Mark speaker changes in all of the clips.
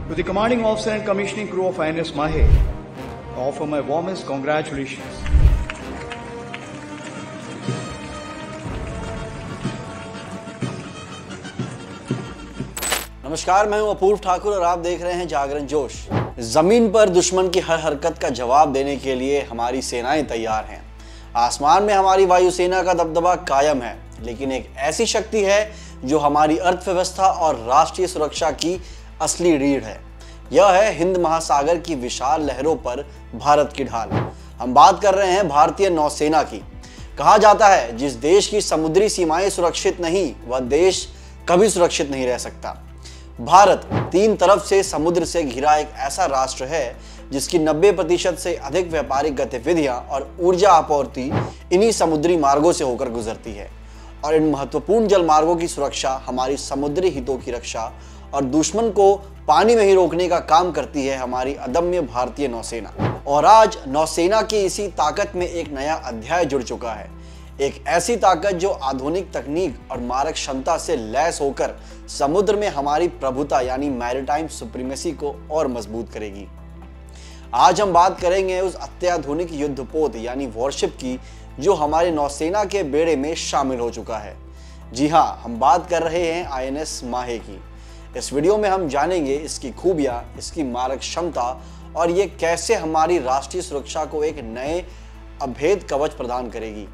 Speaker 1: To the commanding officer and commissioning crew of INS Mahe, I offer my warmest congratulations.
Speaker 2: नमस्कार, मैं हूं अपूर्व ठाकुर और आप देख रहे हैं जागरण जोश। जमीन पर दुश्मन की हर हरकत का जवाब देने के लिए हमारी सेनाएं तैयार हैं। आसमान में हमारी वायुसेना का दबदबा कायम है, लेकिन एक ऐसी शक्ति है जो हमारी अर्थव्यवस्था और राष्ट्रीय सुरक्षा की असली रीढ़ है। यह है हिंद महासागर की विशाल लहरों पर भारत की ढाल। हम बात कर रहे हैं भारतीय नौसेना की। कहा जाता है, जिस देश की समुद्री सीमाएं सुरक्षित नहीं, वह देश कभी सुरक्षित नहीं रह सकता। भारत तीन तरफ से समुद्र से घिरा एक ऐसा राष्ट्र है जिसकी 90% से अधिक व्यापारिक गतिविधियां और ऊर्जा आपूर्ति इन्हीं समुद्री मार्गों से होकर गुजरती है। और इन महत्वपूर्ण जल मार्गों की सुरक्षा हमारी समुद्री हितों की रक्षा और दुश्मन को पानी में ही रोकने का काम करती है हमारी अदम्य भारतीय नौसेना। और आज नौसेना की इसी ताकत में एक नया अध्याय जुड़ चुका है। एक ऐसी ताकत जो आधुनिक तकनीक और मारक क्षमता से लैस होकर समुद्र में हमारी प्रभुता यानी मैरीटाइम सुप्रीमेसी को और मजबूत करेगी। आज हम बात करेंगे उस अत्याधुनिक युद्धपोत यानी वॉरशिप की जो हमारी नौसेना के बेड़े में शामिल हो चुका है। जी हाँ, हम बात कर रहे हैं INS माहे की। इस वीडियो में हम जानेंगे इसकी खूबियां, इसकी मारक क्षमता और ये कैसे हमारी राष्ट्रीय सुरक्षा को एक नए अभेद कवच प्रदान करेगी।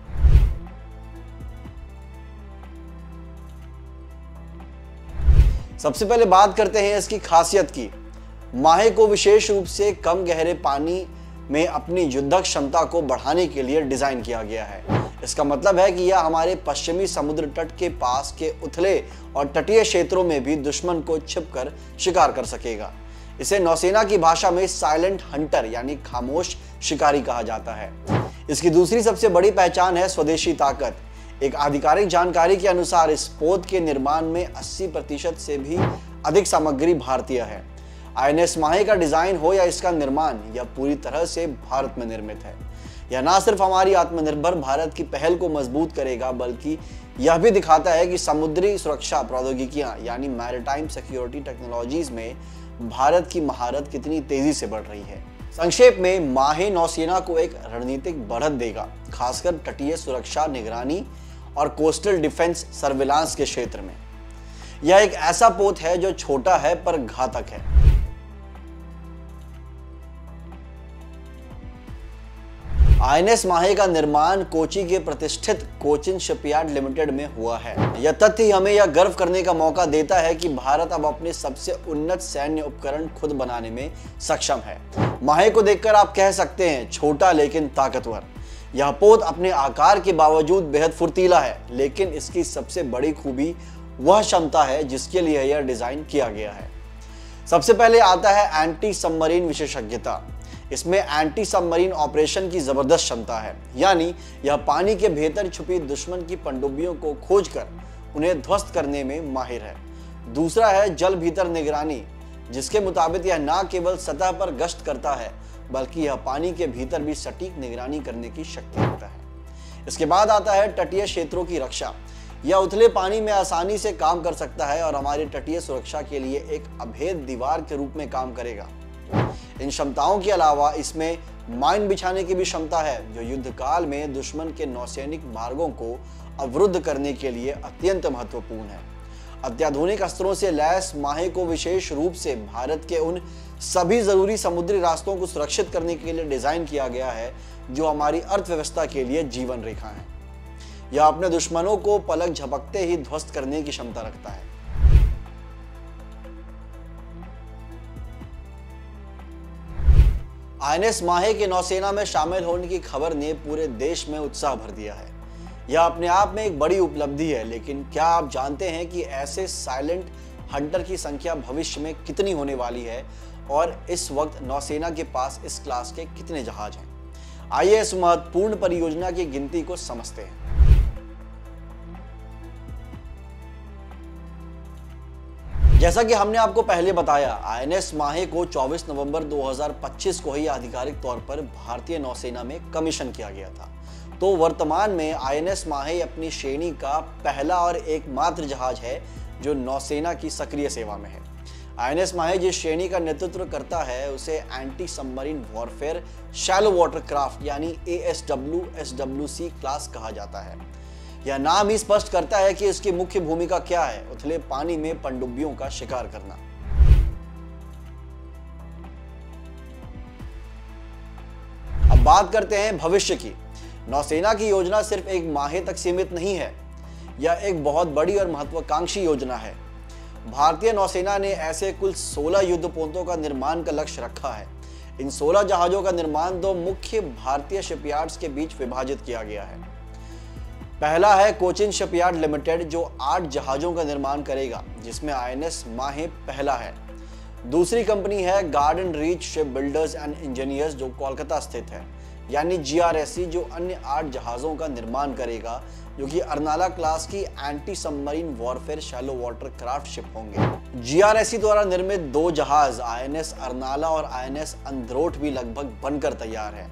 Speaker 2: सबसे पहले बात करते हैं इसकी खासियत की। माहे को विशेष रूप से कम गहरे पानी में अपनी युद्धक क्षमता को बढ़ाने के लिए डिजाइन किया गया है। इसका मतलब है कि यह हमारे पश्चिमी समुद्र तट के पास के उथले और तटीय क्षेत्रों में भी दुश्मन को छिपकर शिकार कर सकेगा। इसे नौसेना की भाषा में साइलेंट हंटर यानी खामोश शिकारी कहा जाता है। इसकी दूसरी सबसे बड़ी पहचान है स्वदेशी ताकत। एक आधिकारिक जानकारी के अनुसार इस पोत के निर्माण में 80% से भी अधिक सामग्री भारतीय है। INS माहे का डिजाइन हो या इसका निर्माण, यह पूरी तरह से भारत में निर्मित है। यह न सिर्फ हमारी आत्मनिर्भर भारत की पहल को मजबूत करेगा, बल्कि यह भी दिखाता है कि समुद्री सुरक्षा प्रौद्योगिकियां यानी मैरीटाइम सिक्योरिटी टेक्नोलॉजीज में भारत की महारत कितनी तेजी से बढ़ रही है। संक्षेप में, माहे नौसेना को एक रणनीतिक बढ़त देगा, खासकर तटीय सुरक्षा, निगरानी और कोस्टल डिफेंस सर्विलांस के क्षेत्र में। यह एक ऐसा पोत है जो छोटा है पर घातक है। INS माहे का निर्माण कोची के प्रतिष्ठित कोचिन शिपयार्ड लिमिटेड में हुआ है। यह तथ्य हमें यह गर्व करने का मौका देता है कि भारत अब अपने सबसे उन्नत सैन्य उपकरण खुद बनाने में सक्षम है। माहे को देखकर आप कह सकते हैं, छोटा लेकिन ताकतवर। यह पोत अपने आकार के बावजूद बेहद फुर्तीला है, लेकिन इसकी सबसे बड़ी खूबी वह क्षमता है जिसके लिए यह डिजाइन किया गया है। सबसे पहले आता है एंटी सबमरीन विशेषज्ञता। इसमें एंटी सबमरीन ऑपरेशन की जबरदस्त क्षमता है, यानी यह पानी के भीतर छुपी दुश्मन की पनडुब्बियों को खोजकर उन्हें ध्वस्त करने में माहिर है। दूसरा है जल भीतर निगरानी, जिसके मुताबिक यह न केवल सतह पर गश्त करता है, बल्कि यह पानी के भीतर भी सटीक निगरानी करने की शक्ति रखता है। इसके बाद आता है तटीय क्षेत्रों की रक्षा। यह उथले पानी में आसानी से काम कर सकता है और हमारी तटीय सुरक्षा के लिए एक अभेद दीवार के रूप में काम करेगा। इन क्षमताओं के अलावा इसमें माइन बिछाने की भी क्षमता है, जो युद्ध काल में दुश्मन के नौसैनिक मार्गों को अवरुद्ध करने के लिए अत्यंत महत्वपूर्ण है। अत्याधुनिक अस्त्रों से लैस माहे को विशेष रूप से भारत के उन सभी जरूरी समुद्री रास्तों को सुरक्षित करने के लिए डिजाइन किया गया है जो हमारी अर्थव्यवस्था के लिए जीवन रेखा है। यह अपने दुश्मनों को पलक झपकते ही ध्वस्त करने की क्षमता रखता है। INS माहे के नौसेना में शामिल होने की खबर ने पूरे देश में उत्साह भर दिया है। यह अपने आप में एक बड़ी उपलब्धि है, लेकिन क्या आप जानते हैं कि ऐसे साइलेंट हंटर की संख्या भविष्य में कितनी होने वाली है और इस वक्त नौसेना के पास इस क्लास के कितने जहाज हैं? आइए इस महत्वपूर्ण परियोजना की गिनती को समझते हैं। जैसा कि हमने आपको पहले बताया, INS माहे को 24 नवंबर 2025 को ही आधिकारिक तौर पर भारतीय नौसेना में कमीशन किया गया था। तो वर्तमान में INS माहे अपनी श्रेणी का पहला और एकमात्र जहाज है जो नौसेना की सक्रिय सेवा में है। आईएनएस माहे जिस श्रेणी का नेतृत्व करता है उसे anti submarine warfare shallow water craft यानी ASW SWC क्लास कहा जाता है। यह नाम ही स्पष्ट करता है कि इसकी मुख्य भूमिका क्या है, उथले पानी में पनडुब्बियों का शिकार करना। अब बात करते हैं भविष्य की। नौसेना की योजना सिर्फ एक माहे तक सीमित नहीं है, यह एक बहुत बड़ी और महत्वाकांक्षी योजना है। भारतीय नौसेना ने ऐसे कुल 16 युद्धपोतों का निर्माण का लक्ष्य रखा है। इन 16 जहाजों का निर्माण 2 मुख्य भारतीय शिपयार्ड्स के बीच विभाजित किया गया है। पहला है कोचिन शिपयार्ड लिमिटेड जो 8 जहाजों का निर्माण करेगा, जिसमें आईएनएस माहे पहला है। दूसरी कंपनी है garden reach ship builders and engineers जो कोलकाता स्थित है, यानी GRSC, जो अन्य 8 जहाजों का निर्माण करेगा, जो कि अर्नाला क्लास की anti submarine warfare shallow water craft ship होंगे। GRSC द्वारा निर्मित 2 जहाज INS अर्नाला और INS अंद्रोट भी लगभग बनकर तैयार है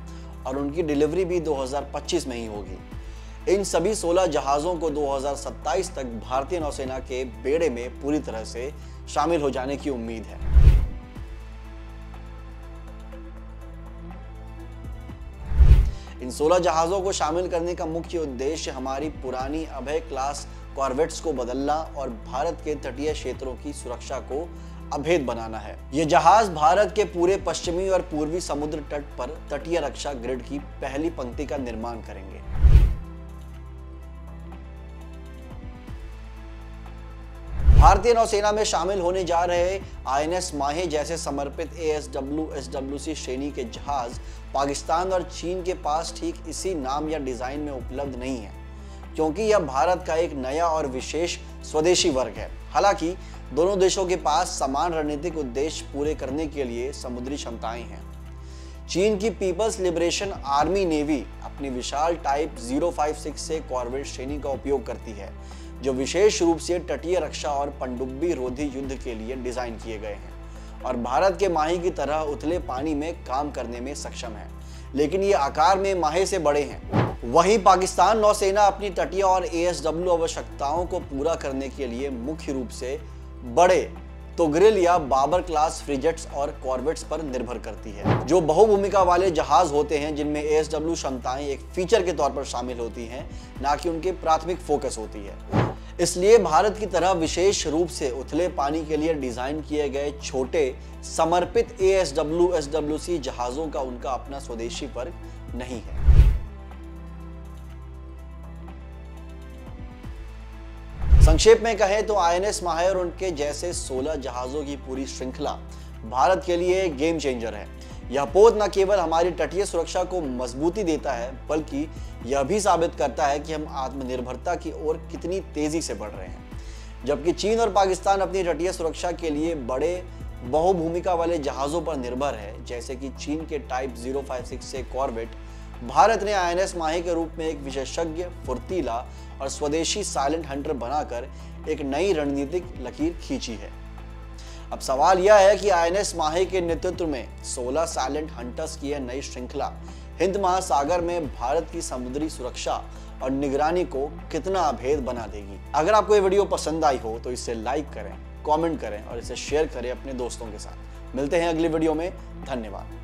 Speaker 2: और उनकी डिलीवरी भी 2025 में ही होगी। इन सभी 16 जहाजों को 2027 तक भारतीय नौसेना के बेड़े में पूरी तरह से शामिल हो जाने की उम्मीद है। इन 16 जहाजों को शामिल करने का मुख्य उद्देश्य हमारी पुरानी अभय क्लास कॉर्वेट्स को बदलना और भारत के तटीय क्षेत्रों की सुरक्षा को अभेद बनाना है। ये जहाज भारत के पूरे पश्चिमी और पूर्वी समुद्र तट पर तटीय रक्षा ग्रिड की पहली पंक्ति का निर्माण करेंगे। भारतीय नौसेना में शामिल होने जा रहे आईएनएस माहे जैसे समर्पित ASW SWC श्रेणी के जहाज पाकिस्तान और चीन के पास ठीक इसी नाम या डिजाइन में उपलब्ध नहीं है, क्योंकि यह भारत का एक नया और विशेष स्वदेशी वर्ग है। हालांकि दोनों देशों के पास समान रणनीतिक उद्देश्य पूरे करने के लिए समुद्री क्षमताएं हैं। चीन की पीपल्स लिबरेशन आर्मी नेवी अपनी विशाल टाइप 056 से कॉर्वेट श्रेणी का उपयोग करती है, जो विशेष रूप से तटीय रक्षा और पनडुब्बी रोधी युद्ध के लिए डिजाइन किए गए हैं और भारत के माहे की तरह उथले पानी में काम करने में सक्षम है, लेकिन ये आकार में माहे से बड़े हैं। वहीं पाकिस्तान नौसेना अपनी तटीय और ASW आवश्यकताओं को पूरा करने के लिए मुख्य रूप से बड़े तोगरिल या बाबर क्लास फ्रिगेट्स और कॉर्वेट्स पर निर्भर करती है, जो बहुभूमिका वाले जहाज होते हैं जिनमें ASW क्षमताएं एक फीचर के तौर पर शामिल होती हैं, ना कि उनके प्राथमिक फोकस होती है। इसलिए भारत की तरह विशेष रूप से उथले पानी के लिए डिजाइन किए गए छोटे समर्पित ASW SWC जहाजों का उनका अपना स्वदेशी वर्ग नहीं है। संक्षेप में कहें तो आईएनएस माहे और उनके जैसे 16 जहाजों की पूरी श्रृंखला भारत के लिए एक गेम चेंजर है। यह पोत न केवल हमारी तटीय सुरक्षा को मजबूती देता है, बल्कि यह भी साबित करता है कि हम आत्मनिर्भरता की ओर कितनी तेजी से बढ़ रहे हैं। जबकि चीन और पाकिस्तान अपनी तटीय सुरक्षा के लिए बड़े बहुभूमिका वाले जहाजों पर निर्भर है, जैसे कि चीन के टाइप 056 से कॉर्वेट, भारत ने आईएनएस माहे के रूप में एक विशेषज्ञ, फुर्तीला और स्वदेशी साइलेंट हंटर बनाकर एक नई रणनीतिक लकीर खींची है। अब सवाल यह है कि आईएनएस माहे के नेतृत्व में 16 साइलेंट हंटर्स की यह नई श्रृंखला हिंद महासागर में भारत की समुद्री सुरक्षा और निगरानी को कितना अभेद बना देगी। अगर आपको ये वीडियो पसंद आई हो तो इसे लाइक करें, कमेंट करें और इसे शेयर करें अपने दोस्तों के साथ। मिलते हैं अगली वीडियो में। धन्यवाद।